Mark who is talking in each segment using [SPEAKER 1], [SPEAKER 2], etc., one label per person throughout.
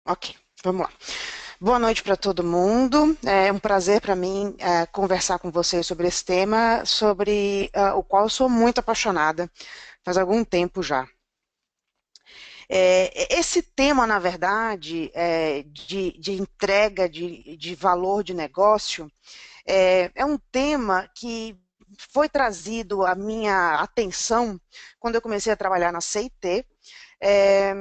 [SPEAKER 1] Ok, vamos lá. Boa noite para todo mundo. É um prazer para mim conversar com vocês sobre esse tema, sobre o qual eu sou muito apaixonada, faz algum tempo já. Esse tema, na verdade, de entrega de valor de negócio, é um tema que foi trazido à minha atenção quando eu comecei a trabalhar na CIT. É,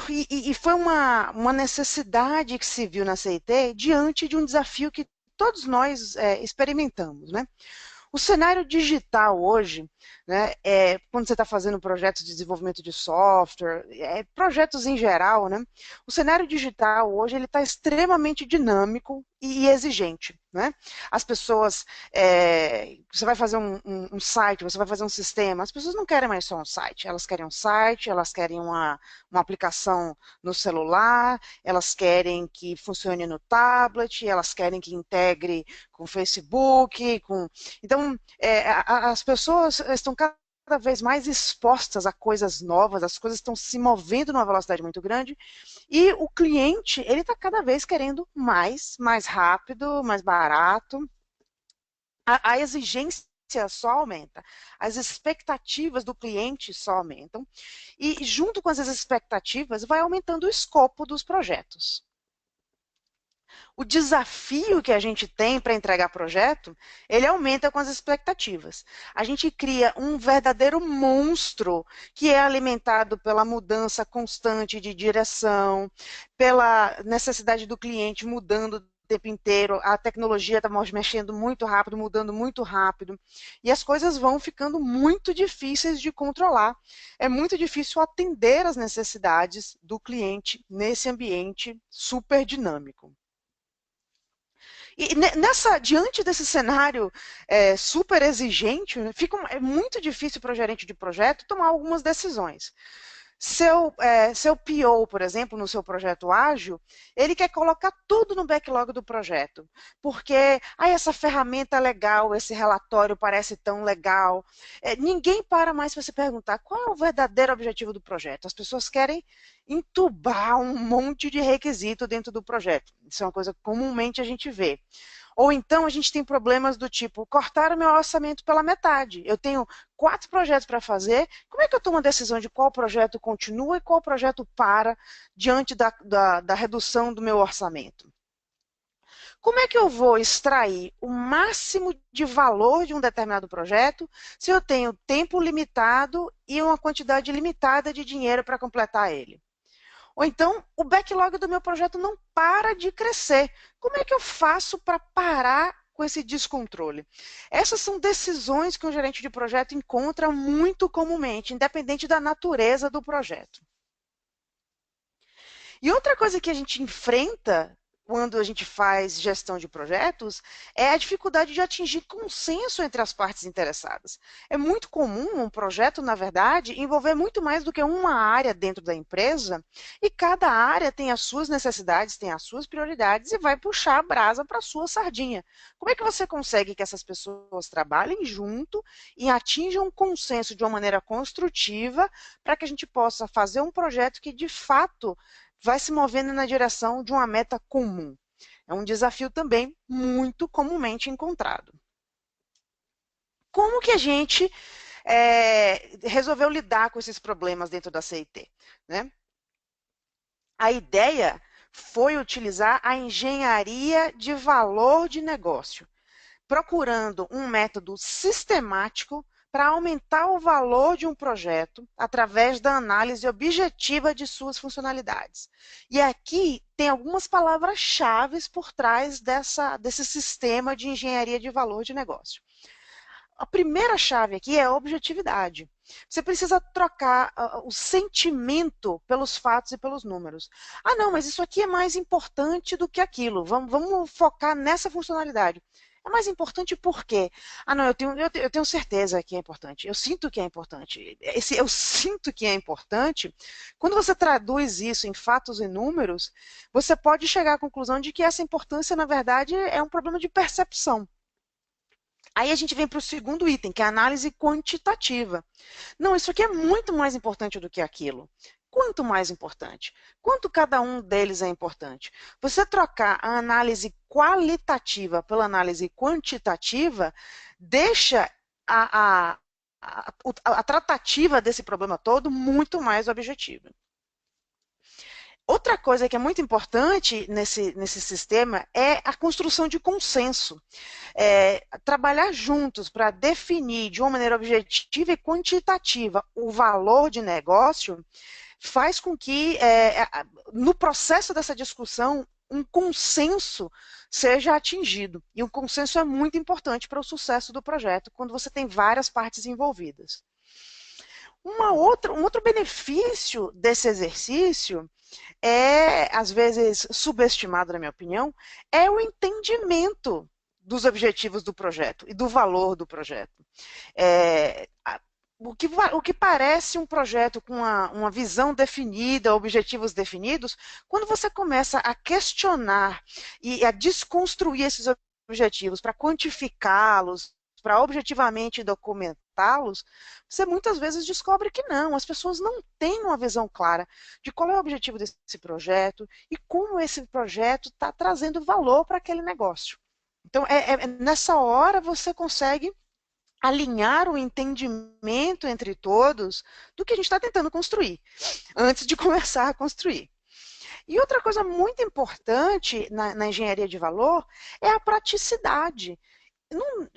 [SPEAKER 1] e foi uma necessidade que se viu na CIT diante de um desafio que todos nós experimentamos, né? O cenário digital hoje, né, quando você está fazendo projetos de desenvolvimento de software, projetos em geral, né, o cenário digital hoje ele está extremamente dinâmico e exigente. Né? As pessoas, você vai fazer um site, você vai fazer um sistema, as pessoas não querem mais só um site, elas querem uma aplicação no celular, elas querem que funcione no tablet, elas querem que integre com o Facebook, então, as pessoas estão cada vez mais expostas a coisas novas, as coisas estão se movendo numa velocidade muito grande, e o cliente, ele está cada vez querendo mais rápido, mais barato. A exigência só aumenta, as expectativas do cliente só aumentam, e junto com essas expectativas vai aumentando o escopo dos projetos. O desafio que a gente tem para entregar projeto, ele aumenta com as expectativas. A gente cria um verdadeiro monstro que é alimentado pela mudança constante de direção, pela necessidade do cliente mudando o tempo inteiro, a tecnologia está mexendo muito rápido, mudando muito rápido, e as coisas vão ficando muito difíceis de controlar. É muito difícil atender às necessidades do cliente nesse ambiente super dinâmico. E diante desse cenário super exigente, é muito difícil para o gerente de projeto tomar algumas decisões. Seu PO, por exemplo, no seu projeto ágil, ele quer colocar tudo no backlog do projeto, porque essa ferramenta é legal, esse relatório parece tão legal. Ninguém para mais para se perguntar qual é o verdadeiro objetivo do projeto. As pessoas querem entubar um monte de requisito dentro do projeto. Isso é uma coisa que comumente a gente vê. Ou então a gente tem problemas do tipo, cortaram meu orçamento pela metade. Eu tenho 4 projetos para fazer, como é que eu tomo a decisão de qual projeto continua e qual projeto para diante da redução do meu orçamento? Como é que eu vou extrair o máximo de valor de um determinado projeto se eu tenho tempo limitado e uma quantidade limitada de dinheiro para completar ele? Ou então, o backlog do meu projeto não para de crescer. Como é que eu faço para parar com esse descontrole? Essas são decisões que um gerente de projeto encontra muito comumente, independente da natureza do projeto. E outra coisa que a gente enfrenta quando a gente faz gestão de projetos é a dificuldade de atingir consenso entre as partes interessadas. É muito comum um projeto, na verdade, envolver muito mais do que uma área dentro da empresa, e cada área tem as suas necessidades, tem as suas prioridades e vai puxar a brasa para a sua sardinha. Como é que você consegue que essas pessoas trabalhem junto e atinjam um consenso de uma maneira construtiva para que a gente possa fazer um projeto que, de fato, vai se movendo na direção de uma meta comum? É um desafio também muito comumente encontrado. Como que a gente resolveu lidar com esses problemas dentro da CIT? Né? A ideia foi utilizar a engenharia de valor de negócio, procurando um método sistemático para aumentar o valor de um projeto através da análise objetiva de suas funcionalidades. E aqui tem algumas palavras-chave por trás desse sistema de engenharia de valor de negócio. A primeira chave aqui é a objetividade. Você precisa trocar o sentimento pelos fatos e pelos números. Não, mas isso aqui é mais importante do que aquilo. Vamos focar nessa funcionalidade. É mais importante por quê? Não, eu tenho certeza que é importante. Eu sinto que é importante. Eu sinto que é importante. Quando você traduz isso em fatos e números, você pode chegar à conclusão de que essa importância, na verdade, é um problema de percepção. Aí a gente vem para o segundo item, que é a análise quantitativa. Não, isso aqui é muito mais importante do que aquilo. quanto mais importante, quanto cada um deles é importante. Você trocar a análise qualitativa pela análise quantitativa deixa a tratativa desse problema todo muito mais objetiva. Outra coisa que é muito importante nesse sistema é a construção de consenso. Trabalhar juntos para definir de uma maneira objetiva e quantitativa o valor de negócio faz com que, no processo dessa discussão, um consenso seja atingido. E o consenso é muito importante para o sucesso do projeto, quando você tem várias partes envolvidas. Um outro benefício desse exercício às vezes subestimado, na minha opinião, é o entendimento dos objetivos do projeto e do valor do projeto. O que parece um projeto com uma visão definida, objetivos definidos, quando você começa a questionar e a desconstruir esses objetivos para quantificá-los, para objetivamente documentá-los, você muitas vezes descobre que não, as pessoas não têm uma visão clara de qual é o objetivo desse projeto e como esse projeto está trazendo valor para aquele negócio. Então, nessa hora você consegue alinhar o entendimento entre todos do que a gente está tentando construir, antes de começar a construir. E outra coisa muito importante na engenharia de valor é a praticidade.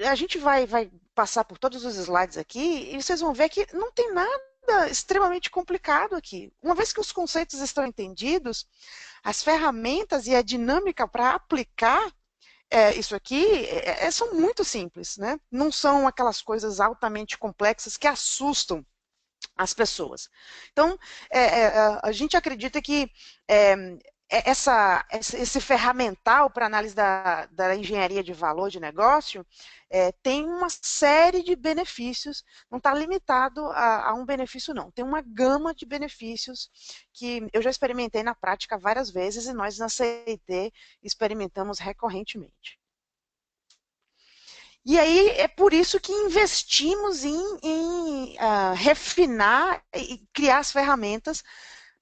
[SPEAKER 1] A gente vai passar por todos os slides aqui e vocês vão ver que não tem nada extremamente complicado aqui. Uma vez que os conceitos estão entendidos, as ferramentas e a dinâmica para aplicar isso aqui são muito simples, né? Não são aquelas coisas altamente complexas que assustam as pessoas. Então, a gente acredita que esse ferramental para análise da engenharia de valor de negócio tem uma série de benefícios, não está limitado a um benefício não, tem uma gama de benefícios que eu já experimentei na prática várias vezes e nós na CIT experimentamos recorrentemente. E aí é por isso que investimos em refinar e criar as ferramentas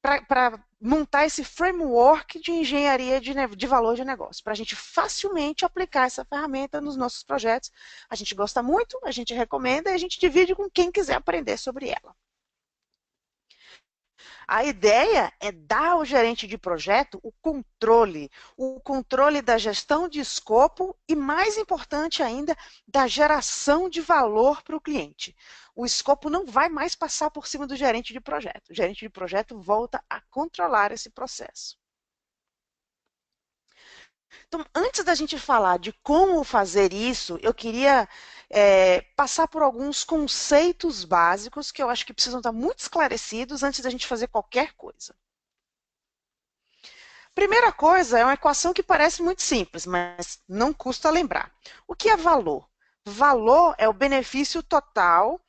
[SPEAKER 1] para montar esse framework de engenharia de valor de negócio, para a gente facilmente aplicar essa ferramenta nos nossos projetos. A gente gosta muito, a gente recomenda e a gente divide com quem quiser aprender sobre ela. A ideia é dar ao gerente de projeto o controle da gestão de escopo e, mais importante ainda, da geração de valor para o cliente. O escopo não vai mais passar por cima do gerente de projeto. O gerente de projeto volta a controlar esse processo. Então, antes da gente falar de como fazer isso, eu queria passar por alguns conceitos básicos que eu acho que precisam estar muito esclarecidos antes da gente fazer qualquer coisa. Primeira coisa é uma equação que parece muito simples, mas não custa lembrar. O que é valor? Valor é o benefício total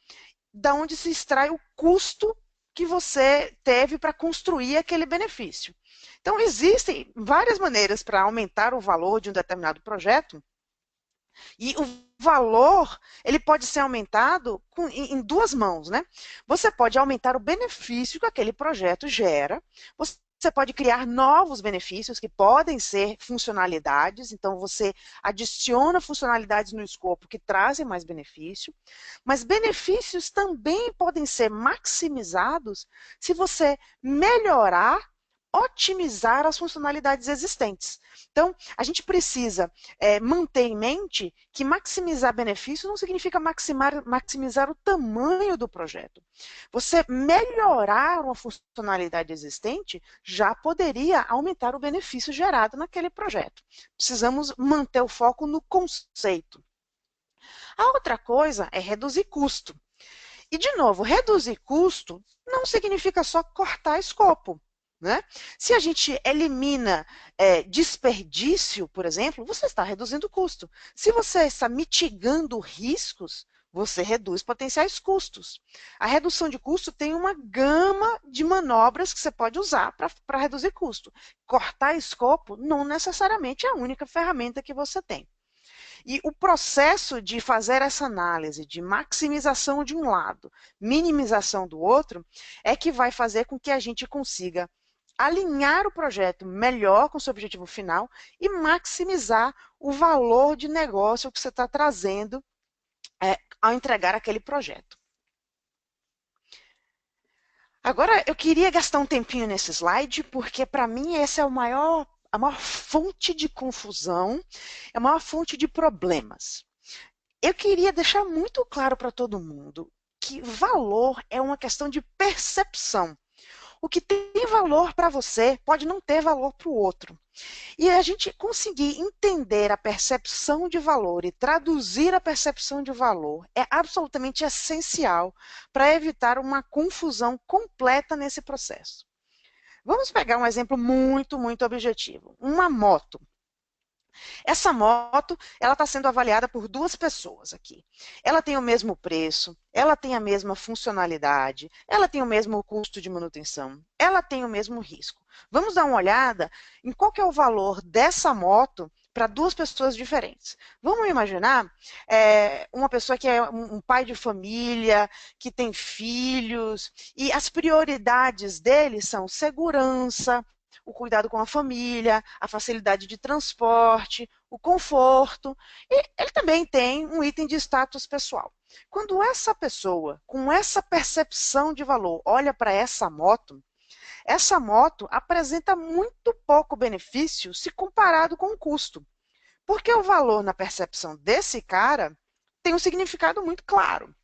[SPEAKER 1] da onde se extrai o custo que você teve para construir aquele benefício. Então, existem várias maneiras para aumentar o valor de um determinado projeto, e o valor ele pode ser aumentado em duas mãos, né? Você pode aumentar o benefício que aquele projeto gera, você pode criar novos benefícios que podem ser funcionalidades, então você adiciona funcionalidades no escopo que trazem mais benefício, mas benefícios também podem ser maximizados se você melhorar, otimizar as funcionalidades existentes. Então, a gente precisa manter em mente que maximizar benefício não significa maximizar o tamanho do projeto. Você melhorar uma funcionalidade existente já poderia aumentar o benefício gerado naquele projeto. Precisamos manter o foco no conceito. A outra coisa é reduzir custo. E, de novo, reduzir custo não significa só cortar escopo. Né? Se a gente elimina desperdício, por exemplo, você está reduzindo o custo. Se você está mitigando riscos, você reduz potenciais custos. A redução de custo tem uma gama de manobras que você pode usar para reduzir custo. Cortar escopo não necessariamente é a única ferramenta que você tem. E o processo de fazer essa análise de maximização de um lado, minimização do outro, é que vai fazer com que a gente consiga alinhar o projeto melhor com o seu objetivo final e maximizar o valor de negócio que você está trazendo ao entregar aquele projeto. Agora, eu queria gastar um tempinho nesse slide, porque para mim essa é a maior fonte de confusão, é a maior fonte de problemas. Eu queria deixar muito claro para todo mundo que valor é uma questão de percepção. O que tem valor para você pode não ter valor para o outro. E a gente conseguir entender a percepção de valor e traduzir a percepção de valor é absolutamente essencial para evitar uma confusão completa nesse processo. Vamos pegar um exemplo muito objetivo. Uma moto. Essa moto, ela está sendo avaliada por duas pessoas aqui. Ela tem o mesmo preço, ela tem a mesma funcionalidade, ela tem o mesmo custo de manutenção, ela tem o mesmo risco. Vamos dar uma olhada em qual que é o valor dessa moto para duas pessoas diferentes. Vamos imaginar uma pessoa que é um pai de família, que tem filhos, e as prioridades dele são segurança, o cuidado com a família, a facilidade de transporte, o conforto, e ele também tem um item de status pessoal. Quando essa pessoa, com essa percepção de valor, olha para essa moto apresenta muito pouco benefício se comparado com o custo, porque o valor na percepção desse cara tem um significado muito claro.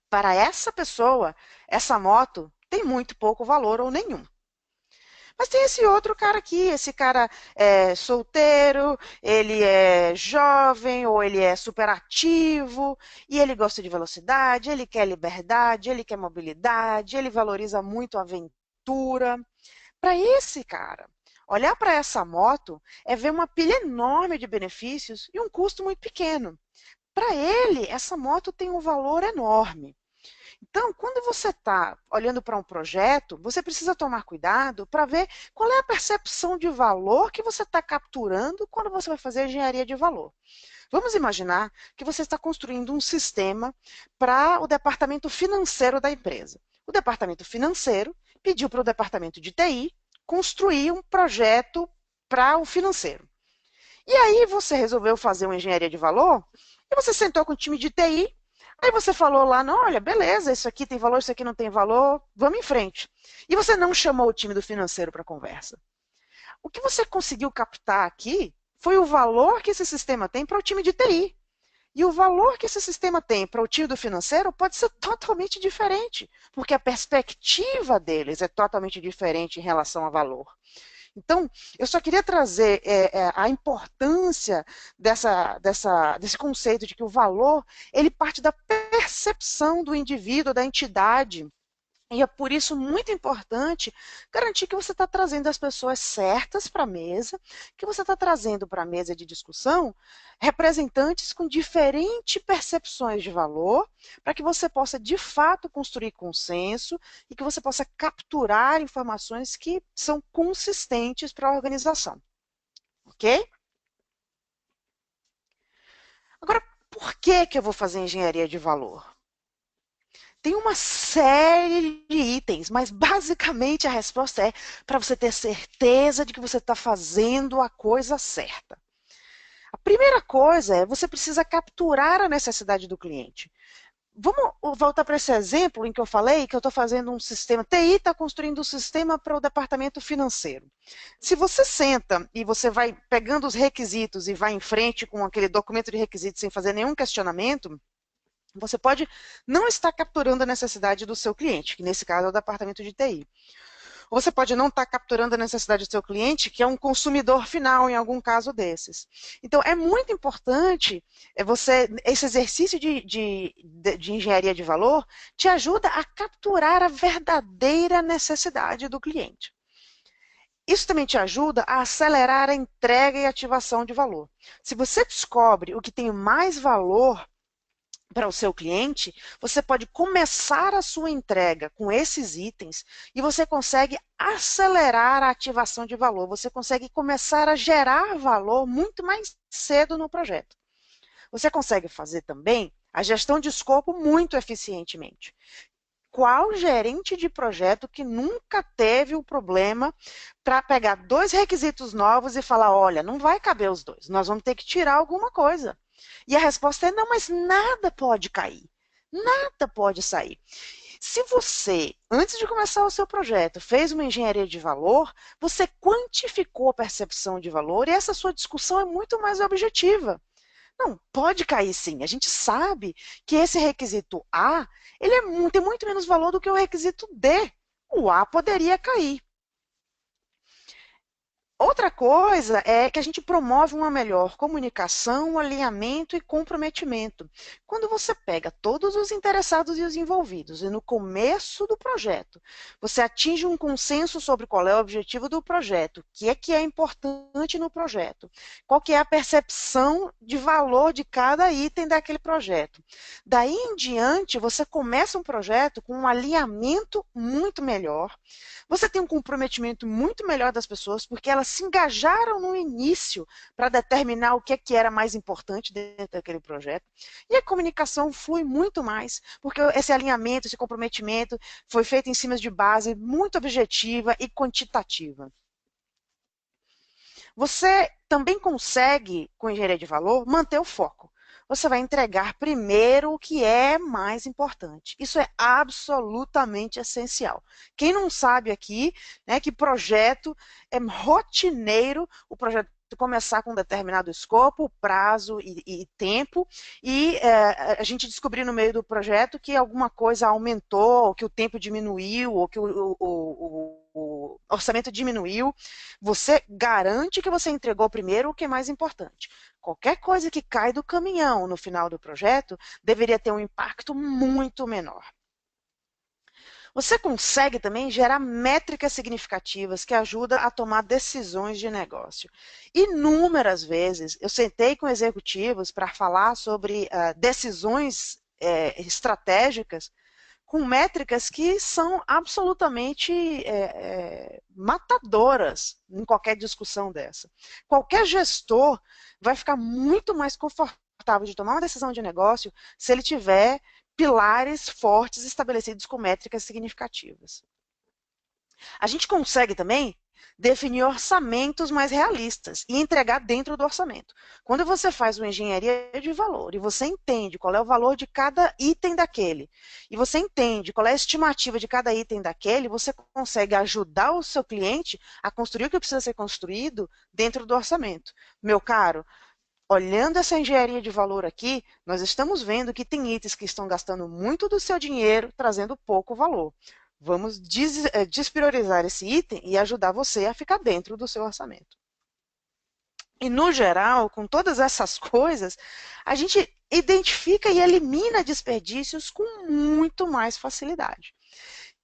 [SPEAKER 1] Para essa pessoa, essa moto tem muito pouco valor ou nenhum. Mas tem esse outro cara aqui, esse cara é solteiro, ele é jovem ou ele é superativo e ele gosta de velocidade, ele quer liberdade, ele quer mobilidade, ele valoriza muito a aventura. Para esse cara, olhar para essa moto é ver uma pilha enorme de benefícios e um custo muito pequeno. Para ele, essa moto tem um valor enorme. Então, quando você está olhando para um projeto, você precisa tomar cuidado para ver qual é a percepção de valor que você está capturando quando você vai fazer engenharia de valor. Vamos imaginar que você está construindo um sistema para o departamento financeiro da empresa. O departamento financeiro pediu para o departamento de TI construir um projeto para o financeiro. E aí você resolveu fazer uma engenharia de valor e você sentou com o time de TI. Aí você falou lá, não, olha, beleza, isso aqui tem valor, isso aqui não tem valor, vamos em frente. E você não chamou o time do financeiro para conversa. O que você conseguiu captar aqui foi o valor que esse sistema tem para o time de TI. E o valor que esse sistema tem para o time do financeiro pode ser totalmente diferente, porque a perspectiva deles é totalmente diferente em relação a valor. Então, eu só queria trazer a importância desse conceito de que o valor, ele parte da percepção do indivíduo, da entidade. E é por isso muito importante garantir que você está trazendo as pessoas certas para a mesa, que você está trazendo para a mesa de discussão representantes com diferentes percepções de valor, para que você possa, de fato, construir consenso e que você possa capturar informações que são consistentes para a organização. Ok? Agora, por que eu vou fazer engenharia de valor? Tem uma série de itens, mas basicamente a resposta é para você ter certeza de que você está fazendo a coisa certa. A primeira coisa é você precisa capturar a necessidade do cliente. Vamos voltar para esse exemplo em que eu falei que eu estou fazendo um sistema, TI está construindo um sistema para o departamento financeiro. Se você senta e você vai pegando os requisitos e vai em frente com aquele documento de requisitos sem fazer nenhum questionamento, você pode não estar capturando a necessidade do seu cliente, que nesse caso é o departamento de TI. Ou você pode não estar capturando a necessidade do seu cliente, que é um consumidor final, em algum caso desses. Então, é muito importante esse exercício de engenharia de valor te ajuda a capturar a verdadeira necessidade do cliente. Isso também te ajuda a acelerar a entrega e ativação de valor. Se você descobre o que tem mais valor para o seu cliente, você pode começar a sua entrega com esses itens e você consegue acelerar a ativação de valor, você consegue começar a gerar valor muito mais cedo no projeto. você consegue fazer também a gestão de escopo muito eficientemente. Qual gerente de projeto que nunca teve o problema para pegar dois requisitos novos e falar, olha, não vai caber os dois, nós vamos ter que tirar alguma coisa. E a resposta é, não, mas nada pode cair, nada pode sair. Se você, antes de começar o seu projeto, fez uma engenharia de valor, você quantificou a percepção de valor e essa sua discussão é muito mais objetiva. Não, pode cair sim. A gente sabe que esse requisito A, tem muito menos valor do que o requisito D. O A poderia cair. Outra coisa é que a gente promove uma melhor comunicação, alinhamento e comprometimento. Quando você pega todos os interessados e os envolvidos e no começo do projeto, você atinge um consenso sobre qual é o objetivo do projeto, o que é importante no projeto, qual que é a percepção de valor de cada item daquele projeto. Daí em diante, você começa um projeto com um alinhamento muito melhor, você tem um comprometimento muito melhor das pessoas, porque elas se engajaram no início para determinar o que era mais importante dentro daquele projeto. E a comunicação flui muito mais, porque esse alinhamento, esse comprometimento foi feito em cima de base muito objetiva e quantitativa. Você também consegue, com engenharia de valor, manter o foco. Você vai entregar primeiro o que é mais importante. Isso é absolutamente essencial. Quem não sabe aqui, né, que projeto é rotineiro, o projeto começar com um determinado escopo, prazo e tempo, e a gente descobrir no meio do projeto que alguma coisa aumentou, ou que o tempo diminuiu, ou que o orçamento diminuiu, você garante que você entregou primeiro o que é mais importante. Qualquer coisa que cai do caminhão no final do projeto deveria ter um impacto muito menor. Você consegue também gerar métricas significativas que ajudam a tomar decisões de negócio. Inúmeras vezes eu sentei com executivos para falar sobre decisões estratégicas com métricas que são absolutamente matadoras em qualquer discussão dessa. Qualquer gestor vai ficar muito mais confortável de tomar uma decisão de negócio se ele tiver pilares fortes estabelecidos com métricas significativas. A gente consegue também definir orçamentos mais realistas e entregar dentro do orçamento. Quando você faz uma engenharia de valor e você entende qual é o valor de cada item daquele, e você entende qual é a estimativa de cada item daquele, você consegue ajudar o seu cliente a construir o que precisa ser construído dentro do orçamento. Meu caro, olhando essa engenharia de valor aqui, nós estamos vendo que tem itens que estão gastando muito do seu dinheiro, trazendo pouco valor. Vamos despriorizar esse item e ajudar você a ficar dentro do seu orçamento. E, no geral, com todas essas coisas, a gente identifica e elimina desperdícios com muito mais facilidade.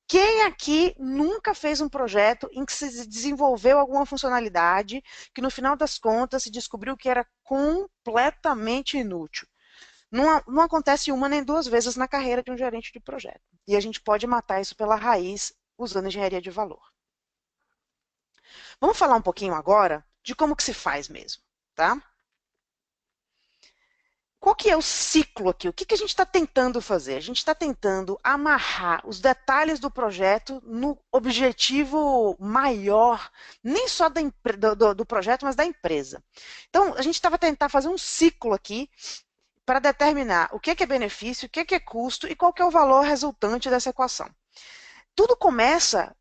[SPEAKER 1] Quem aqui nunca fez um projeto em que se desenvolveu alguma funcionalidade que, no final das contas, se descobriu que era completamente inútil? Não acontece uma nem duas vezes na carreira de um gerente de projeto. E a gente pode matar isso pela raiz usando engenharia de valor. Vamos falar um pouquinho agora de como que se faz mesmo, tá? Qual que é o ciclo aqui? O que a gente está tentando fazer? A gente está tentando amarrar os detalhes do projeto no objetivo maior, nem só do projeto, mas da empresa. Então, a gente estava tentando fazer um ciclo aqui para determinar o que é benefício, o que é custo e qual que é o valor resultante dessa equação. Tudo começa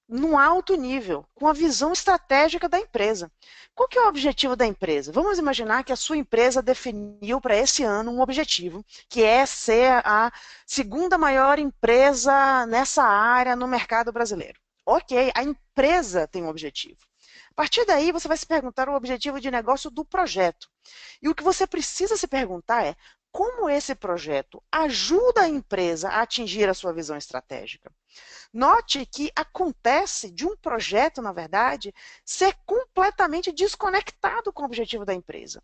[SPEAKER 1] num alto nível, com a visão estratégica da empresa. Qual que é o objetivo da empresa? Vamos imaginar que a sua empresa definiu para esse ano um objetivo, que é ser a segunda maior empresa nessa área no mercado brasileiro. Ok, a empresa tem um objetivo. A partir daí, você vai se perguntar o objetivo de negócio do projeto. E o que você precisa se perguntar é como esse projeto ajuda a empresa a atingir a sua visão estratégica. Note que acontece de um projeto, na verdade, ser completamente desconectado com o objetivo da empresa.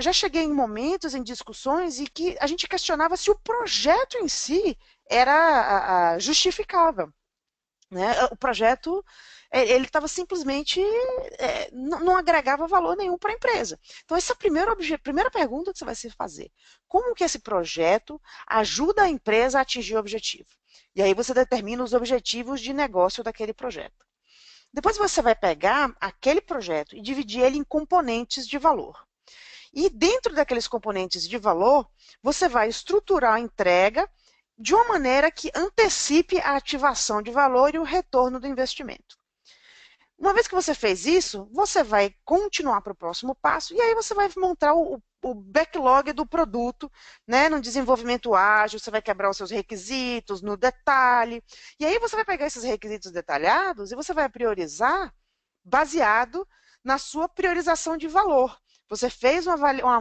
[SPEAKER 1] Já cheguei em momentos, em discussões, em que a gente questionava se o projeto em si era justificável. né? O projeto ele estava simplesmente não agregava valor nenhum para a empresa. Então essa é a primeira pergunta que você vai se fazer: como que esse projeto ajuda a empresa a atingir o objetivo? E aí você determina os objetivos de negócio daquele projeto. Depois você vai pegar aquele projeto e dividir ele em componentes de valor. E dentro daqueles componentes de valor, você vai estruturar a entrega de uma maneira que antecipe a ativação de valor e o retorno do investimento. Uma vez que você fez isso, você vai continuar para o próximo passo e aí você vai montar o backlog do produto, né, no desenvolvimento ágil, você vai quebrar os seus requisitos no detalhe, e aí você vai pegar esses requisitos detalhados e você vai priorizar baseado na sua priorização de valor. Você fez uma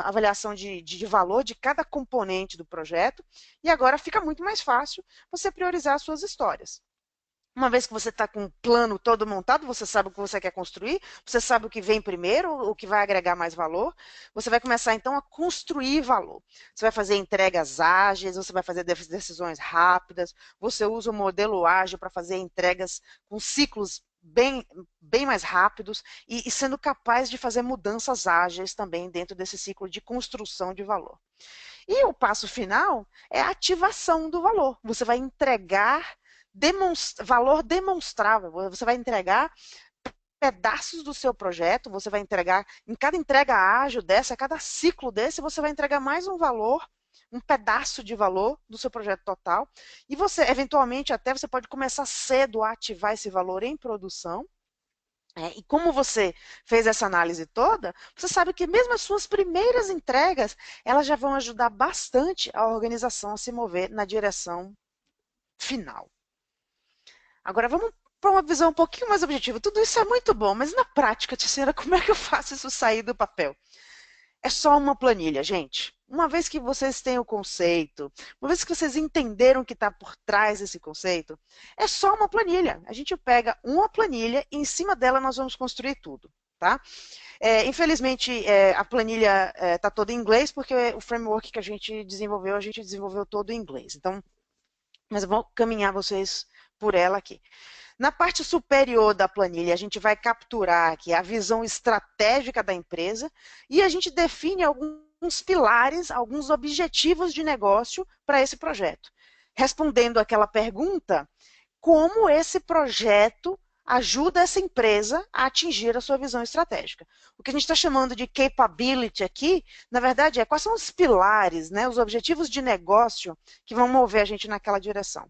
[SPEAKER 1] avaliação de valor de cada componente do projeto e agora fica muito mais fácil você priorizar as suas histórias. Uma vez que você está com o plano todo montado, você sabe o que você quer construir, você sabe o que vem primeiro, o que vai agregar mais valor, você vai começar então a construir valor. Você vai fazer entregas ágeis, você vai fazer decisões rápidas, você usa o modelo ágil para fazer entregas com ciclos bem mais rápidos e sendo capaz de fazer mudanças ágeis também dentro desse ciclo de construção de valor. E o passo final é a ativação do valor. Você vai entregar valor demonstrável, você vai entregar pedaços do seu projeto, você vai entregar, em cada entrega ágil dessa, cada ciclo desse, você vai entregar mais um valor, um pedaço de valor do seu projeto total, e você, eventualmente, até você pode começar cedo a ativar esse valor em produção. E como você fez essa análise toda, você sabe que mesmo as suas primeiras entregas, elas já vão ajudar bastante a organização a se mover na direção final. Agora vamos para uma visão um pouquinho mais objetiva. Tudo isso é muito bom, mas na prática, Ticina, como é que eu faço isso sair do papel? É só uma planilha, gente. Uma vez que vocês têm o conceito, uma vez que vocês entenderam o que está por trás desse conceito, é só uma planilha. A gente pega uma planilha e em cima dela nós vamos construir tudo, tá? Infelizmente, a planilha está toda em inglês, porque o framework que a gente desenvolveu todo em inglês. Então, mas eu vou caminhar vocês por ela aqui. Na parte superior da planilha, a gente vai capturar aqui a visão estratégica da empresa e a gente define alguns pilares, alguns objetivos de negócio para esse projeto. Respondendo aquela pergunta, como esse projeto ajuda essa empresa a atingir a sua visão estratégica. O que a gente está chamando de capability aqui, na verdade, quais são os pilares, né, os objetivos de negócio que vão mover a gente naquela direção.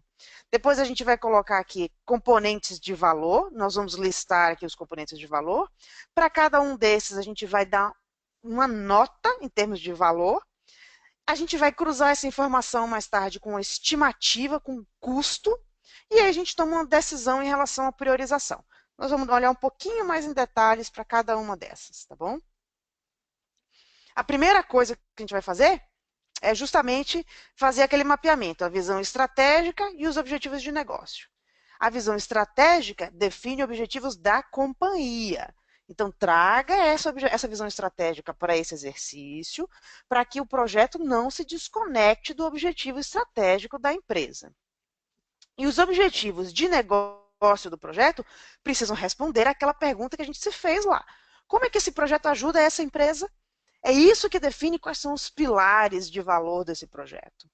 [SPEAKER 1] Depois a gente vai colocar aqui componentes de valor, nós vamos listar aqui os componentes de valor. Para cada um desses, a gente vai dar uma nota em termos de valor. A gente vai cruzar essa informação mais tarde com estimativa, com custo, e aí a gente toma uma decisão em relação à priorização. Nós vamos olhar um pouquinho mais em detalhes para cada uma dessas, tá bom? A primeira coisa que a gente vai fazer é justamente fazer aquele mapeamento, a visão estratégica e os objetivos de negócio. A visão estratégica define objetivos da companhia. Então, traga essa visão estratégica para esse exercício, para que o projeto não se desconecte do objetivo estratégico da empresa. E os objetivos de negócio do projeto precisam responder àquela pergunta que a gente se fez lá. Como é que esse projeto ajuda essa empresa? É isso que define quais são os pilares de valor desse projeto.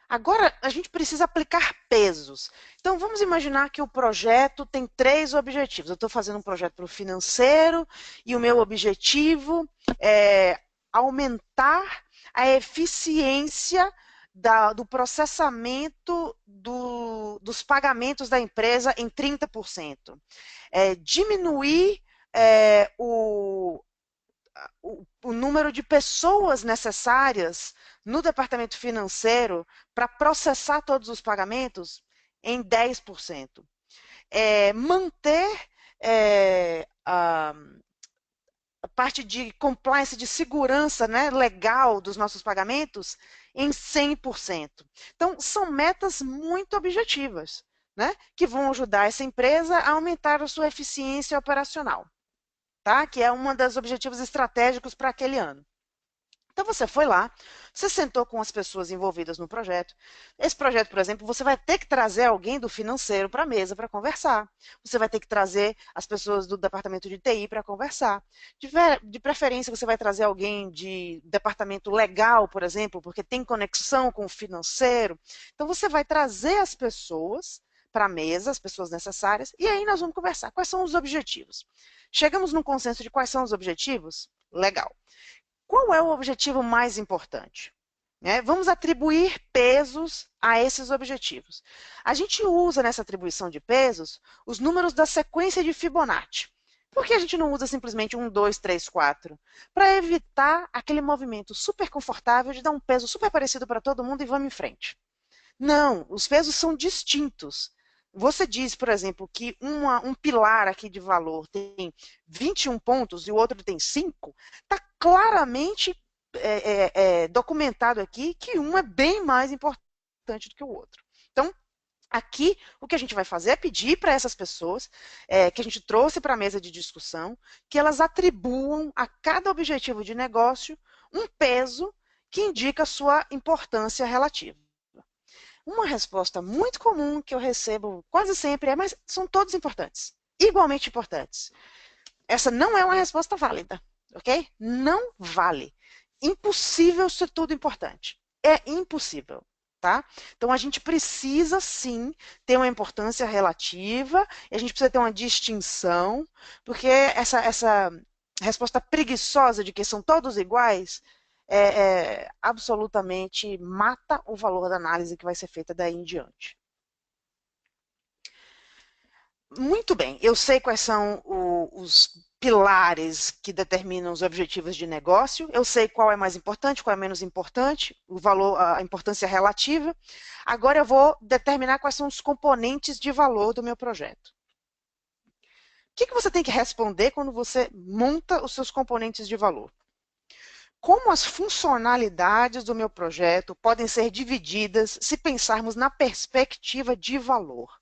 [SPEAKER 1] Agora, a gente precisa aplicar pesos. Então, vamos imaginar que o projeto tem 3 objetivos. Eu estou fazendo um projeto para o financeiro e o meu objetivo é aumentar a eficiência do processamento dos pagamentos da empresa em 30%. Diminuir o número de pessoas necessárias no departamento financeiro para processar todos os pagamentos em 10%. Manter a parte de compliance, de segurança, né, legal dos nossos pagamentos em 100%. Então, são metas muito objetivas, né, que vão ajudar essa empresa a aumentar a sua eficiência operacional, tá? Que é um dos objetivos estratégicos para aquele ano. Então, você foi lá, Você sentou com as pessoas envolvidas no projeto. Esse projeto, por exemplo, você vai ter que trazer alguém do financeiro para a mesa para conversar. Você vai ter que trazer as pessoas do departamento de TI para conversar. De preferência, você vai trazer alguém de departamento legal, por exemplo, porque tem conexão com o financeiro. Então, você vai trazer as pessoas para a mesa, as pessoas necessárias, e aí nós vamos conversar. Quais são os objetivos? Chegamos num consenso de quais são os objetivos? Legal. Qual é o objetivo mais importante? Vamos atribuir pesos a esses objetivos. A gente usa nessa atribuição de pesos os números da sequência de Fibonacci. Por que a gente não usa simplesmente 1, 2, 3, 4? Para evitar aquele movimento super confortável de dar um peso super parecido para todo mundo e vamos em frente. Não, os pesos são distintos. Você diz, por exemplo, que um pilar aqui de valor tem 21 pontos e o outro tem 5, está claramente documentado aqui que um é bem mais importante do que o outro. Então, aqui, o que a gente vai fazer é pedir para essas pessoas que a gente trouxe para a mesa de discussão, que elas atribuam a cada objetivo de negócio um peso que indica a sua importância relativa. Uma resposta muito comum que eu recebo quase sempre é, mas são todos importantes, igualmente importantes. Essa não é uma resposta válida, ok? Não vale. Impossível ser tudo importante. É impossível, tá? Então, a gente precisa, sim, ter uma importância relativa, e a gente precisa ter uma distinção, porque essa resposta preguiçosa de que são todos iguais absolutamente mata o valor da análise que vai ser feita daí em diante. Muito bem, eu sei quais são os pilares que determinam os objetivos de negócio, eu sei qual é mais importante, qual é menos importante, o valor, a importância relativa. Agora eu vou determinar quais são os componentes de valor do meu projeto. O que você tem que responder quando você monta os seus componentes de valor? Como as funcionalidades do meu projeto podem ser divididas se pensarmos na perspectiva de valor?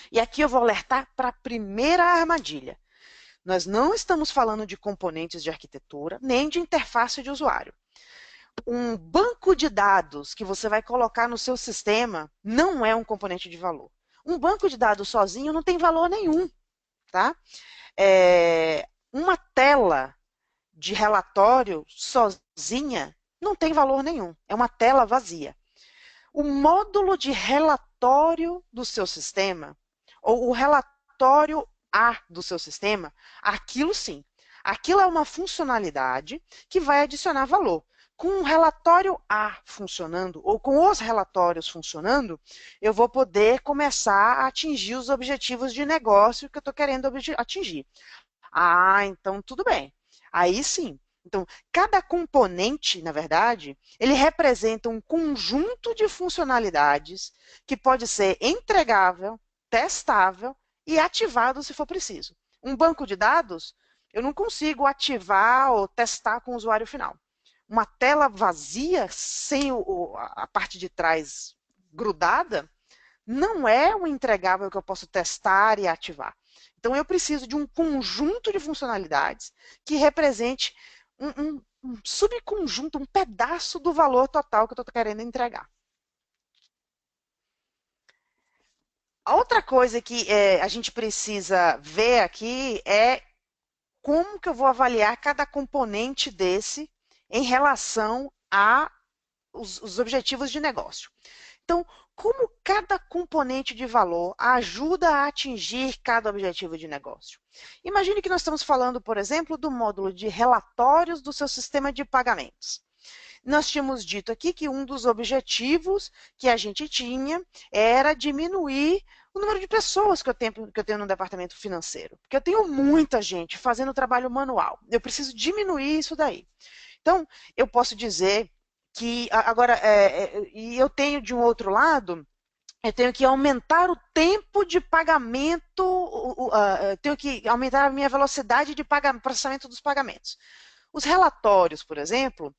[SPEAKER 1] E aqui eu vou alertar para a primeira armadilha. Nós não estamos falando de componentes de arquitetura, nem de interface de usuário. Um banco de dados que você vai colocar no seu sistema não é um componente de valor. Um banco de dados sozinho não tem valor nenhum, tá? Uma tela de relatório sozinha não tem valor nenhum, é uma tela vazia. O módulo de relatório do seu sistema, ou o relatório A do seu sistema, aquilo sim. Aquilo é uma funcionalidade que vai adicionar valor. Com o relatório A funcionando, ou com os relatórios funcionando, eu vou poder começar a atingir os objetivos de negócio que eu estou querendo atingir. Ah, então tudo bem. Aí sim. Então, cada componente, na verdade, ele representa um conjunto de funcionalidades que pode ser entregável, testável e ativado se for preciso. Um banco de dados, eu não consigo ativar ou testar com o usuário final. Uma tela vazia, sem a parte de trás grudada, não é um entregável que eu posso testar e ativar. Então, eu preciso de um conjunto de funcionalidades que represente um subconjunto, um pedaço do valor total que eu estou querendo entregar. A outra coisa que a gente precisa ver aqui é como que eu vou avaliar cada componente desse em relação aos objetivos de negócio. Então, como cada componente de valor ajuda a atingir cada objetivo de negócio? Imagine que nós estamos falando, por exemplo, do módulo de relatórios do seu sistema de pagamentos. Nós tínhamos dito aqui que um dos objetivos que a gente tinha era diminuir o número de pessoas que eu tenho no departamento financeiro, porque eu tenho muita gente fazendo trabalho manual. Eu preciso diminuir isso daí. Então, eu posso dizer que agora, e eu tenho de um outro lado, eu tenho que aumentar o tempo de pagamento, tenho que aumentar a minha velocidade de processamento dos pagamentos. Os relatórios, por exemplo,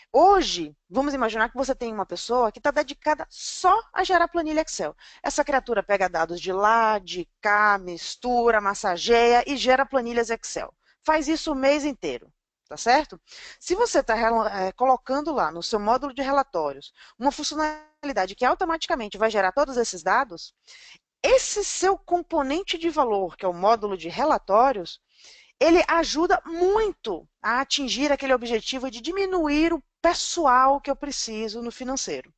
[SPEAKER 1] hoje, vamos imaginar que você tem uma pessoa que está dedicada só a gerar planilha Excel. Essa criatura pega dados de lá, de cá, mistura, massageia e gera planilhas Excel. Faz isso o mês inteiro. tá certo? Se você está colocando lá no seu módulo de relatórios uma funcionalidade que automaticamente vai gerar todos esses dados, esse seu componente de valor, que é o módulo de relatórios, ele ajuda muito a atingir aquele objetivo de diminuir o pessoal que eu preciso no financeiro.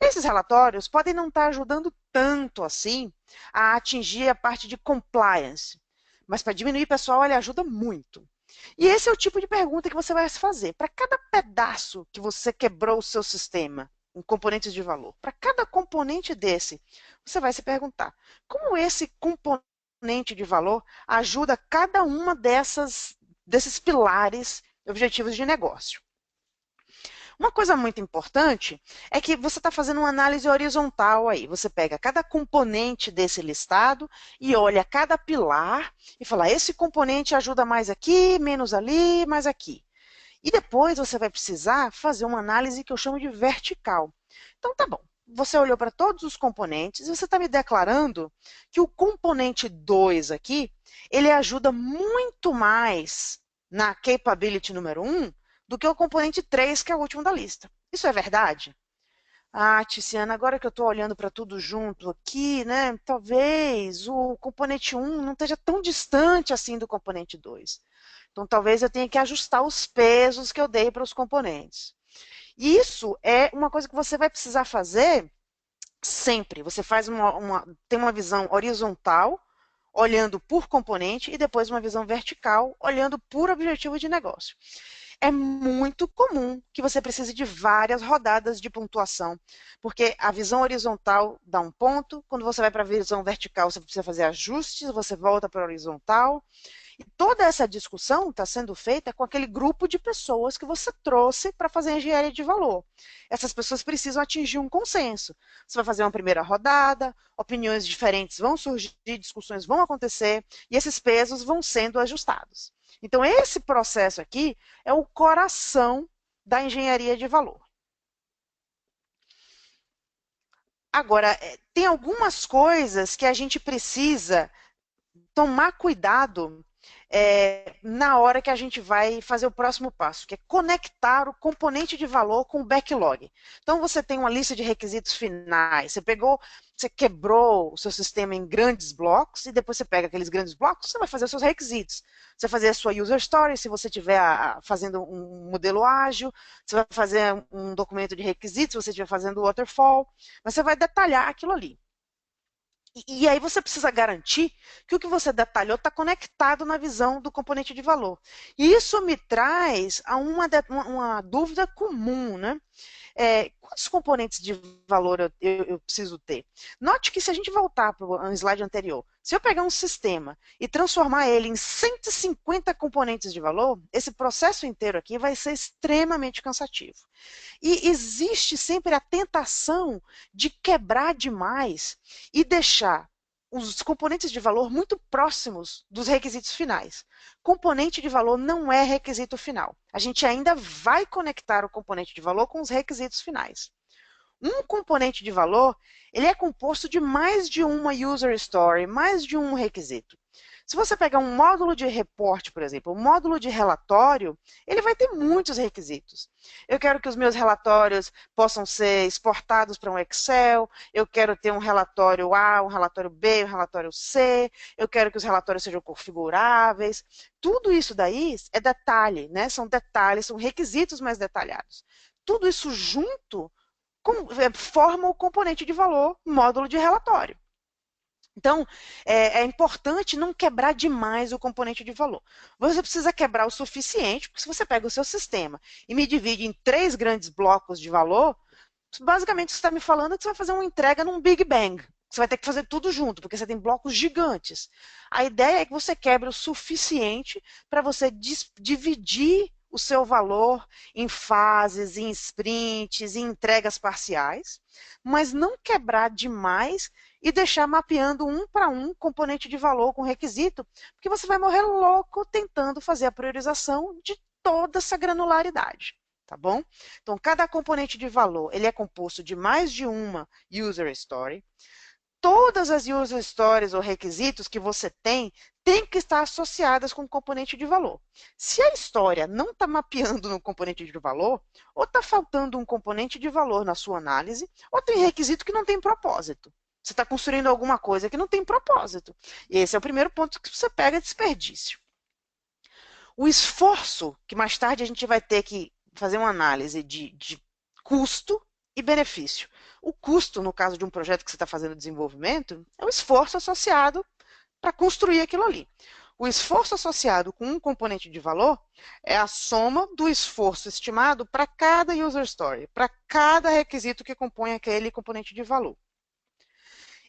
[SPEAKER 1] Esses relatórios podem não estar ajudando tanto assim a atingir a parte de compliance, mas para diminuir pessoal ele ajuda muito. E esse é o tipo de pergunta que você vai se fazer. Para cada pedaço que você quebrou o seu sistema em componentes de valor, para cada componente desse, você vai se perguntar: como esse componente de valor ajuda cada uma desses pilares objetivos de negócio? Uma coisa muito importante é que você está fazendo uma análise horizontal aí. Você pega cada componente desse listado e olha cada pilar e fala: esse componente ajuda mais aqui, menos ali, mais aqui. E depois você vai precisar fazer uma análise que eu chamo de vertical. Então, tá bom. Você olhou para todos os componentes e você está me declarando que o componente 2 aqui, ele ajuda muito mais na capability número 1 do que o componente 3, que é o último da lista. Isso é verdade? Ah, Tiziana, agora que eu estou olhando para tudo junto aqui, né, talvez o componente 1 não esteja tão distante assim do componente 2. Então, talvez eu tenha que ajustar os pesos que eu dei para os componentes. E isso é uma coisa que você vai precisar fazer sempre. Você tem uma visão horizontal, olhando por componente, e depois uma visão vertical, olhando por objetivo de negócio. É muito comum que você precise de várias rodadas de pontuação, porque a visão horizontal dá um ponto, quando você vai para a visão vertical, você precisa fazer ajustes, você volta para a horizontal, e toda essa discussão está sendo feita com aquele grupo de pessoas que você trouxe para fazer engenharia de valor. Essas pessoas precisam atingir um consenso. Você vai fazer uma primeira rodada, opiniões diferentes vão surgir, discussões vão acontecer, e esses pesos vão sendo ajustados. Então, esse processo aqui é o coração da engenharia de valor. Agora, tem algumas coisas que a gente precisa tomar cuidado na hora que a gente vai fazer o próximo passo, que é conectar o componente de valor com o backlog. Então, você tem uma lista de requisitos finais, você quebrou o seu sistema em grandes blocos, e depois você pega aqueles grandes blocos, você vai fazer os seus requisitos. Você vai fazer a sua user story, se você estiver fazendo um modelo ágil, você vai fazer um documento de requisitos, se você estiver fazendo waterfall, mas você vai detalhar aquilo ali. E aí você precisa garantir que o que você detalhou está conectado na visão do componente de valor. E isso me traz a uma dúvida comum, né? Quantos componentes de valor eu preciso ter? Note que se a gente voltar para o slide anterior, se eu pegar um sistema e transformar ele em 150 componentes de valor, esse processo inteiro aqui vai ser extremamente cansativo. E existe sempre a tentação de quebrar demais e deixar os componentes de valor muito próximos dos requisitos finais. Componente de valor não é requisito final. A gente ainda vai conectar o componente de valor com os requisitos finais. Um componente de valor, ele é composto de mais de uma user story, mais de um requisito. Se você pegar um módulo de report, por exemplo, um módulo de relatório, ele vai ter muitos requisitos. Eu quero que os meus relatórios possam ser exportados para um Excel, eu quero ter um relatório A, um relatório B, um relatório C, eu quero que os relatórios sejam configuráveis. Tudo isso daí é detalhe, né? São detalhes, são requisitos mais detalhados. Tudo isso junto forma o componente de valor módulo de relatório. Então, é importante não quebrar demais o componente de valor. Você precisa quebrar o suficiente, porque se você pega o seu sistema e me divide em 3 grandes blocos de valor, basicamente o que você está me falando é que você vai fazer uma entrega num Big Bang. Você vai ter que fazer tudo junto, porque você tem blocos gigantes. A ideia é que você quebre o suficiente para você dividir o seu valor em fases, em sprints, em entregas parciais, mas não quebrar demais e deixar mapeando um para um componente de valor com requisito, porque você vai morrer louco tentando fazer a priorização de toda essa granularidade, tá bom? Então, cada componente de valor, ele é composto de mais de uma user story. todas as user stories ou requisitos que você tem que estar associadas com o componente de valor. Se a história não está mapeando no componente de valor, ou está faltando um componente de valor na sua análise, ou tem requisito que não tem propósito. Você está construindo alguma coisa que não tem propósito. E esse é o primeiro ponto que você pega desperdício. O esforço, que mais tarde a gente vai ter que fazer uma análise de custo e benefício. O custo, no caso de um projeto que você está fazendo desenvolvimento, é o esforço associado para construir aquilo ali. O esforço associado com um componente de valor é a soma do esforço estimado para cada user story, para cada requisito que compõe aquele componente de valor.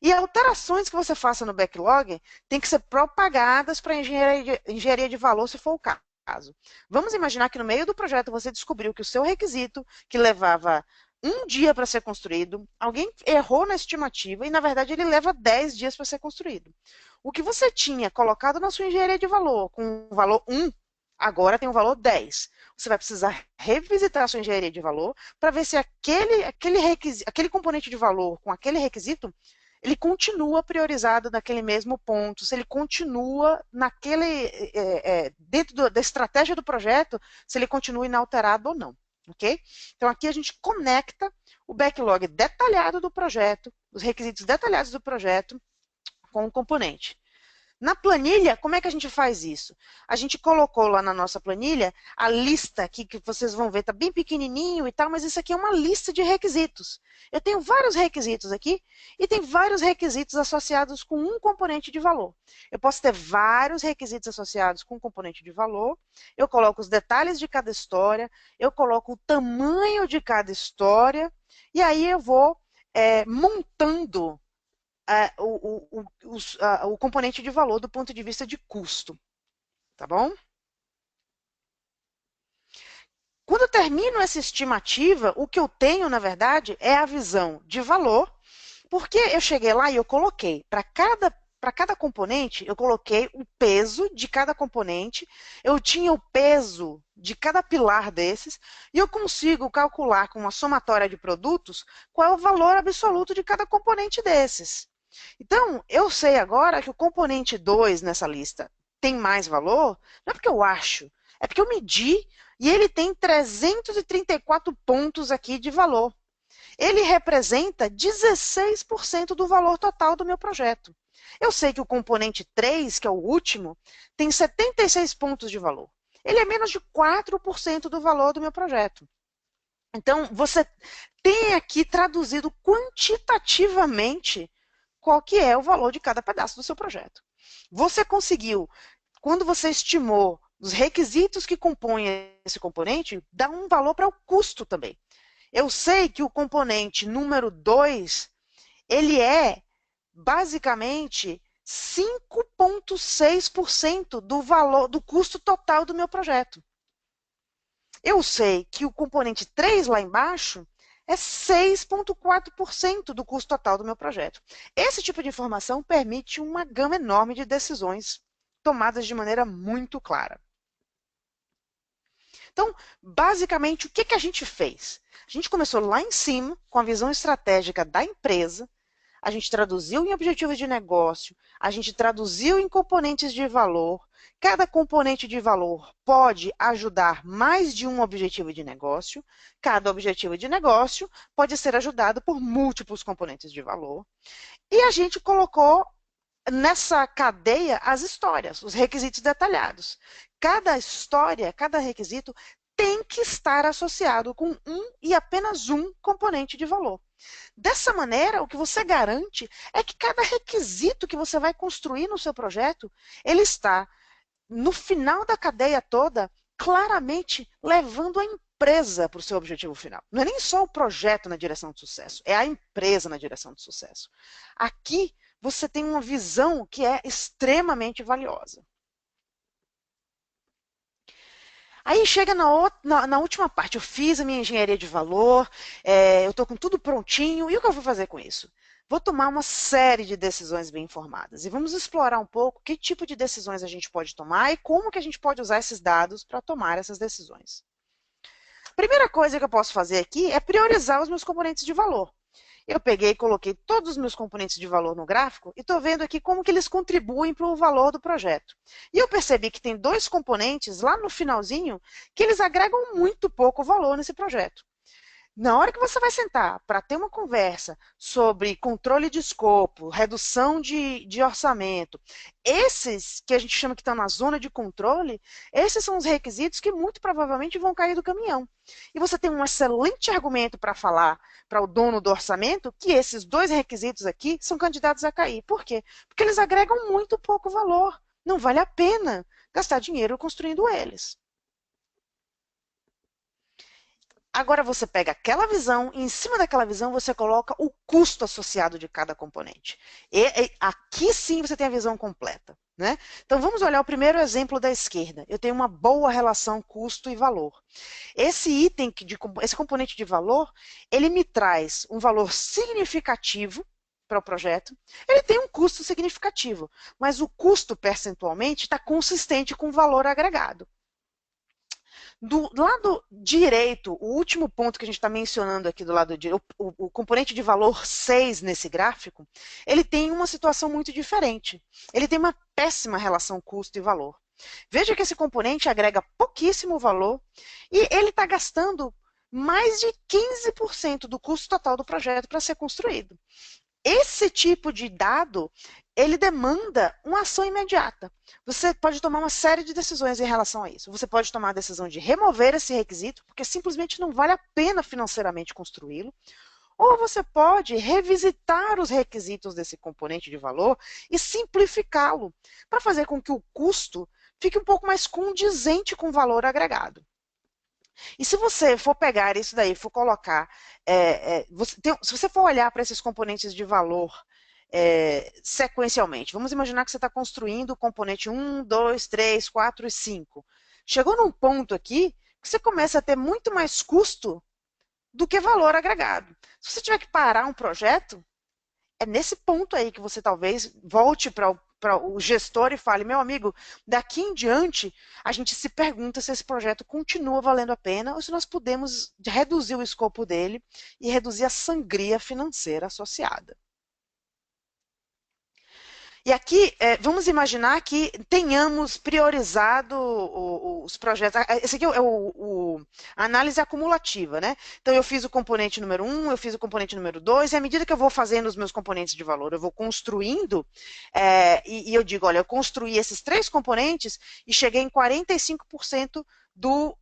[SPEAKER 1] E alterações que você faça no backlog têm que ser propagadas para a engenharia de valor, se for o caso. Vamos imaginar que no meio do projeto você descobriu que o seu requisito, que levava 1 dia para ser construído, alguém errou na estimativa e, na verdade, ele leva 10 dias para ser construído. O que você tinha colocado na sua engenharia de valor com o valor 1, agora tem o valor 10. Você vai precisar revisitar a sua engenharia de valor para ver se aquele componente de valor com aquele requisito ele continua priorizado naquele mesmo ponto, se ele continua dentro da estratégia do projeto, se ele continua inalterado ou não. Okay? Então, aqui a gente conecta o backlog detalhado do projeto, os requisitos detalhados do projeto com o componente. Na planilha, como é que a gente faz isso? A gente colocou lá na nossa planilha a lista aqui, que vocês vão ver, está bem pequenininho e tal, mas isso aqui é uma lista de requisitos. Eu tenho vários requisitos aqui e tem vários requisitos associados com um componente de valor. Eu posso ter vários requisitos associados com um componente de valor, eu coloco os detalhes de cada história, eu coloco o tamanho de cada história, e aí eu vou montando o componente de valor do ponto de vista de custo, tá bom? Quando eu termino essa estimativa, o que eu tenho, na verdade, é a visão de valor, porque eu cheguei lá e eu coloquei, para cada componente, eu coloquei o peso de cada componente, eu tinha o peso de cada pilar desses, e eu consigo calcular com uma somatória de produtos qual é o valor absoluto de cada componente desses. Então, eu sei agora que o componente 2 nessa lista tem mais valor, não é porque eu acho, é porque eu medi e ele tem 334 pontos aqui de valor. Ele representa 16% do valor total do meu projeto. Eu sei que o componente 3, que é o último, tem 76 pontos de valor. Ele é menos de 4% do valor do meu projeto. Então, você tem aqui traduzido quantitativamente qual que é o valor de cada pedaço do seu projeto. Você conseguiu, quando você estimou os requisitos que compõem esse componente, dar um valor para o custo também. Eu sei que o componente número 2, ele é basicamente 5,6% do valor, do custo total do meu projeto. Eu sei que o componente 3 lá embaixo é 6,4% do custo total do meu projeto. Esse tipo de informação permite uma gama enorme de decisões tomadas de maneira muito clara. Então, basicamente, o que a gente fez? A gente começou lá em cima, com a visão estratégica da empresa, a gente traduziu em objetivos de negócio, a gente traduziu em componentes de valor. Cada componente de valor pode ajudar mais de um objetivo de negócio. Cada objetivo de negócio pode ser ajudado por múltiplos componentes de valor. E a gente colocou nessa cadeia as histórias, os requisitos detalhados. Cada história, cada requisito tem que estar associado com um e apenas um componente de valor. Dessa maneira, o que você garante é que cada requisito que você vai construir no seu projeto, ele está, no final da cadeia toda, claramente levando a empresa para o seu objetivo final. Não é nem só o projeto na direção de sucesso, é a empresa na direção de sucesso. Aqui, você tem uma visão que é extremamente valiosa. Aí chega na última parte, eu fiz a minha engenharia de valor, eu estou com tudo prontinho, e o que eu vou fazer com isso? Vou tomar uma série de decisões bem informadas, e vamos explorar um pouco que tipo de decisões a gente pode tomar e como que a gente pode usar esses dados para tomar essas decisões. A primeira coisa que eu posso fazer aqui é priorizar os meus componentes de valor. Eu peguei e coloquei todos os meus componentes de valor no gráfico e estou vendo aqui como que eles contribuem para o valor do projeto. E eu percebi que tem dois componentes lá no finalzinho que eles agregam muito pouco valor nesse projeto. Na hora que você vai sentar para ter uma conversa sobre controle de escopo, redução de orçamento, esses que a gente chama que estão na zona de controle, esses são os requisitos que muito provavelmente vão cair do caminhão. E você tem um excelente argumento para falar para o dono do orçamento que esses dois requisitos aqui são candidatos a cair. Por quê? Porque eles agregam muito pouco valor. Não vale a pena gastar dinheiro construindo eles. Agora você pega aquela visão e em cima daquela visão você coloca o custo associado de cada componente. E aqui sim você tem a visão completa, né? Então vamos olhar o primeiro exemplo da esquerda. Eu tenho uma boa relação custo e valor. Esse item, esse componente de valor, ele me traz um valor significativo para o projeto. Ele tem um custo significativo, mas o custo percentualmente está consistente com o valor agregado. Do lado direito, o último ponto que a gente está mencionando aqui do lado direito, o componente de valor 6 nesse gráfico, ele tem uma situação muito diferente. Ele tem uma péssima relação custo e valor. Veja que esse componente agrega pouquíssimo valor e ele está gastando mais de 15% do custo total do projeto para ser construído. Esse tipo de dado, ele demanda uma ação imediata. Você pode tomar uma série de decisões em relação a isso. Você pode tomar a decisão de remover esse requisito, porque simplesmente não vale a pena financeiramente construí-lo, ou você pode revisitar os requisitos desse componente de valor e simplificá-lo, para fazer com que o custo fique um pouco mais condizente com o valor agregado. E se você for pegar isso daí, for colocar, se você for olhar para esses componentes de valor sequencialmente, vamos imaginar que você está construindo o componente 1, 2, 3, 4 e 5. Chegou num ponto aqui que você começa a ter muito mais custo do que valor agregado. Se você tiver que parar um projeto, é nesse ponto aí que você talvez volte para o gestor e fale, meu amigo, daqui em diante a gente se pergunta se esse projeto continua valendo a pena ou se nós podemos reduzir o escopo dele e reduzir a sangria financeira associada. E aqui, vamos imaginar que tenhamos priorizado os projetos. Esse aqui a análise acumulativa, né? Então, eu fiz o componente número 1, eu fiz o componente número 2, e à medida que eu vou fazendo os meus componentes de valor, eu vou construindo, e eu digo, olha, eu construí esses 3 componentes e cheguei em 45% do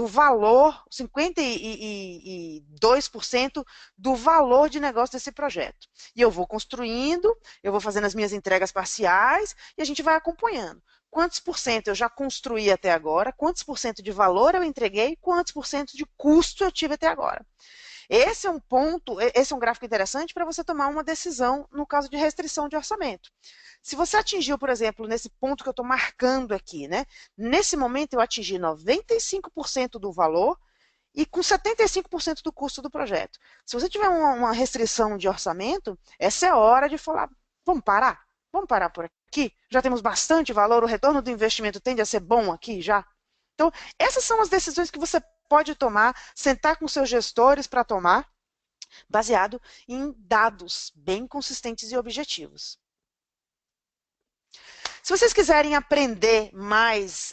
[SPEAKER 1] valor, 52% do valor de negócio desse projeto. E eu vou construindo, eu vou fazendo as minhas entregas parciais e a gente vai acompanhando. Quantos por cento eu já construí até agora, quantos por cento de valor eu entreguei, quantos por cento de custo eu tive até agora. Esse é um ponto, esse é um gráfico interessante para você tomar uma decisão no caso de restrição de orçamento. Se você atingiu, por exemplo, nesse ponto que eu estou marcando aqui, né? Nesse momento eu atingi 95% do valor e com 75% do custo do projeto. Se você tiver uma restrição de orçamento, essa é a hora de falar, vamos parar? Vamos parar por aqui? Já temos bastante valor, o retorno do investimento tende a ser bom aqui já? Então, essas são as decisões que você pode tomar, sentar com seus gestores para tomar, baseado em dados bem consistentes e objetivos. Se vocês quiserem aprender mais,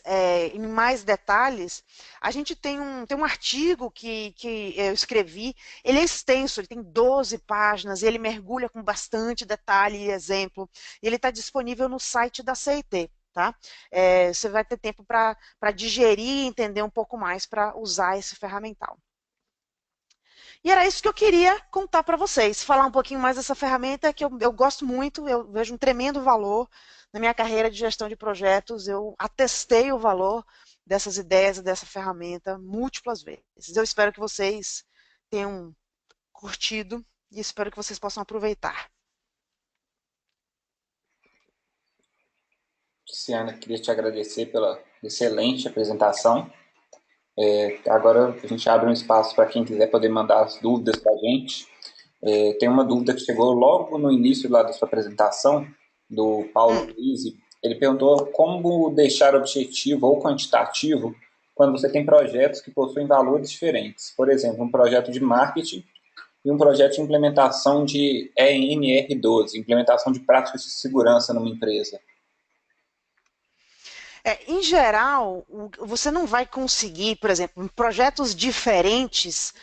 [SPEAKER 1] em mais detalhes, a gente tem um artigo que eu escrevi, ele é extenso, ele tem 12 páginas, ele mergulha com bastante detalhe e exemplo, e ele está disponível no site da CIT. Tá? Você vai ter tempo para digerir e entender um pouco mais para usar esse ferramental. E era isso que eu queria contar para vocês, falar um pouquinho mais dessa ferramenta que eu gosto muito, eu vejo um tremendo valor na minha carreira de gestão de projetos, eu atestei o valor dessas ideias e dessa ferramenta múltiplas vezes. Eu espero que vocês tenham curtido e espero que vocês possam aproveitar.
[SPEAKER 2] Luciana, queria te agradecer pela excelente apresentação. Agora a gente abre um espaço para quem quiser poder mandar as dúvidas para a gente. Tem uma dúvida que chegou logo no início lá da sua apresentação, do Paulo Luiz. Ele perguntou como deixar objetivo ou quantitativo quando você tem projetos que possuem valores diferentes. Por exemplo, um projeto de marketing e um projeto de implementação de ENR12, implementação de práticas de segurança numa empresa.
[SPEAKER 1] Em geral, você não vai conseguir, por exemplo, em projetos diferentes,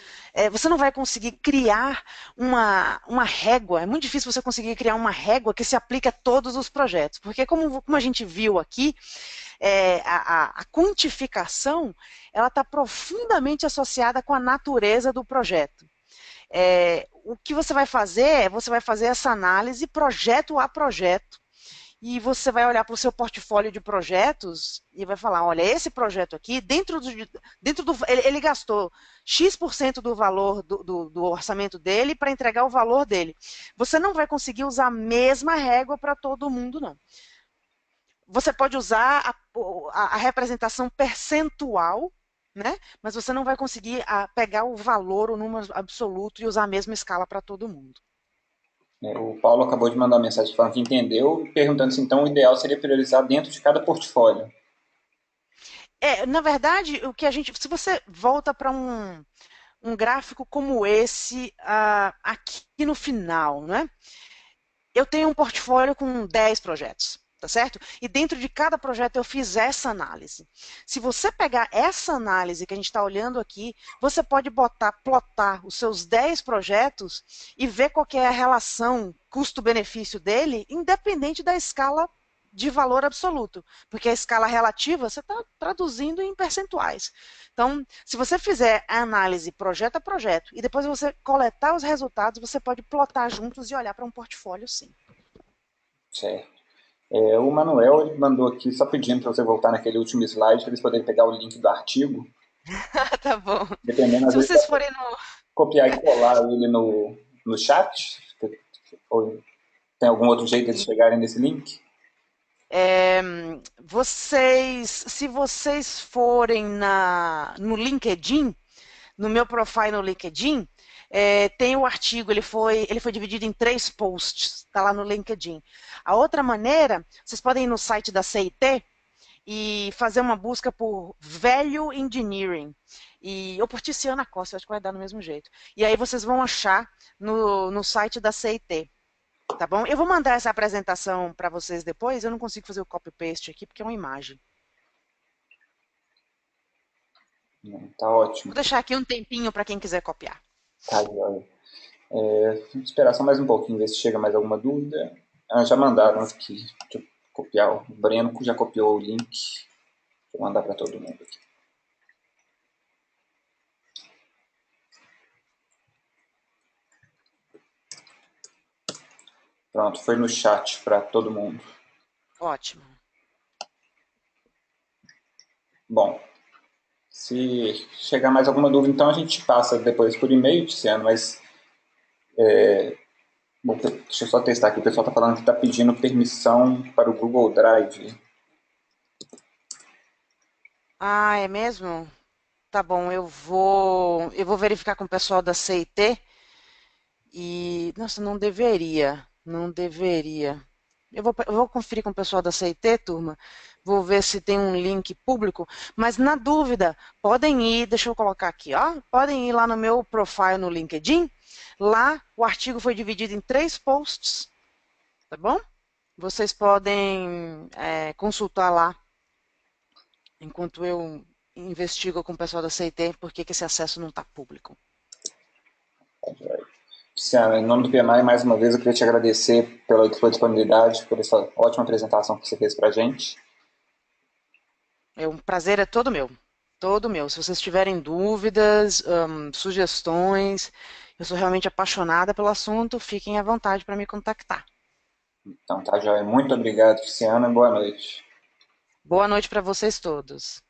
[SPEAKER 1] você não vai conseguir criar uma régua. É muito difícil você conseguir criar uma régua que se aplique a todos os projetos, porque como a gente viu aqui, a quantificação ela está profundamente associada com a natureza do projeto. O que você vai fazer essa análise projeto a projeto, e você vai olhar para o seu portfólio de projetos e vai falar, olha, esse projeto aqui, ele gastou X% do valor do orçamento dele para entregar o valor dele. Você não vai conseguir usar a mesma régua para todo mundo, não. Você pode usar a representação percentual, né? Mas você não vai conseguir pegar o valor, o número absoluto e usar a mesma escala para todo mundo.
[SPEAKER 2] O Paulo acabou de mandar uma mensagem falando que entendeu, perguntando se então o ideal seria priorizar dentro de cada portfólio.
[SPEAKER 1] Na verdade, se você volta para um gráfico como esse aqui no final, né? Eu tenho um portfólio com 10 projetos, tá certo? E dentro de cada projeto eu fiz essa análise. Se você pegar essa análise que a gente está olhando aqui, você pode plotar os seus 10 projetos e ver qual que é a relação custo-benefício dele, independente da escala de valor absoluto, porque a escala relativa você está traduzindo em percentuais. Então, se você fizer a análise projeto a projeto e depois você coletar os resultados, você pode plotar juntos e olhar para um portfólio, sim.
[SPEAKER 2] Certo. O Manuel ele mandou aqui só pedindo para você voltar naquele último slide para eles poderem pegar o link do artigo.
[SPEAKER 1] Tá bom.
[SPEAKER 2] Dependendo, às
[SPEAKER 1] Se
[SPEAKER 2] vezes,
[SPEAKER 1] vocês forem no.
[SPEAKER 2] copiar e colar ele no chat. Ou tem algum outro jeito de chegarem nesse link?
[SPEAKER 1] É, se vocês forem no LinkedIn, no meu profile no LinkedIn, tem o artigo, ele foi dividido em 3 posts, está lá no LinkedIn. A outra maneira, vocês podem ir no site da CIT e fazer uma busca por Value Engineering, ou por Tiziana Costa, acho que vai dar no mesmo jeito. E aí vocês vão achar no site da CIT. Tá bom? Eu vou mandar essa apresentação para vocês depois. Eu não consigo fazer o copy-paste aqui porque é uma imagem.
[SPEAKER 2] Tá ótimo.
[SPEAKER 1] Vou deixar aqui um tempinho para quem quiser copiar.
[SPEAKER 2] Tá, joia. Vamos esperar só mais um pouquinho, ver se chega mais alguma dúvida. Já mandaram aqui. Deixa eu copiar. O Breno já copiou o link. Vou mandar para todo mundo aqui. Pronto, foi no chat para todo mundo.
[SPEAKER 1] Ótimo.
[SPEAKER 2] Bom, se chegar mais alguma dúvida, então a gente passa depois por e-mail, Tiziano, mas bom, deixa eu só testar aqui. O pessoal está falando que está pedindo permissão para o Google Drive.
[SPEAKER 1] Ah, é mesmo? Tá bom, eu vou verificar com o pessoal da CIT e, nossa, não deveria, não deveria. Eu vou conferir com o pessoal da CIT, turma, vou ver se tem um link público, mas na dúvida, podem ir, deixa eu colocar aqui, ó, podem ir lá no meu profile no LinkedIn, lá o artigo foi dividido em 3 posts, tá bom? Vocês podem consultar lá, enquanto eu investigo com o pessoal da CIT, por que esse acesso não está público.
[SPEAKER 2] Tiziano, em nome do PMI, mais uma vez eu queria te agradecer pela sua disponibilidade, por essa ótima apresentação que você fez para a gente.
[SPEAKER 1] Um prazer é todo meu, todo meu. Se vocês tiverem dúvidas, sugestões, eu sou realmente apaixonada pelo assunto, fiquem à vontade para me contactar.
[SPEAKER 2] Então tá, joia. Muito obrigado, Tiziano, e boa noite.
[SPEAKER 1] Boa noite para vocês todos.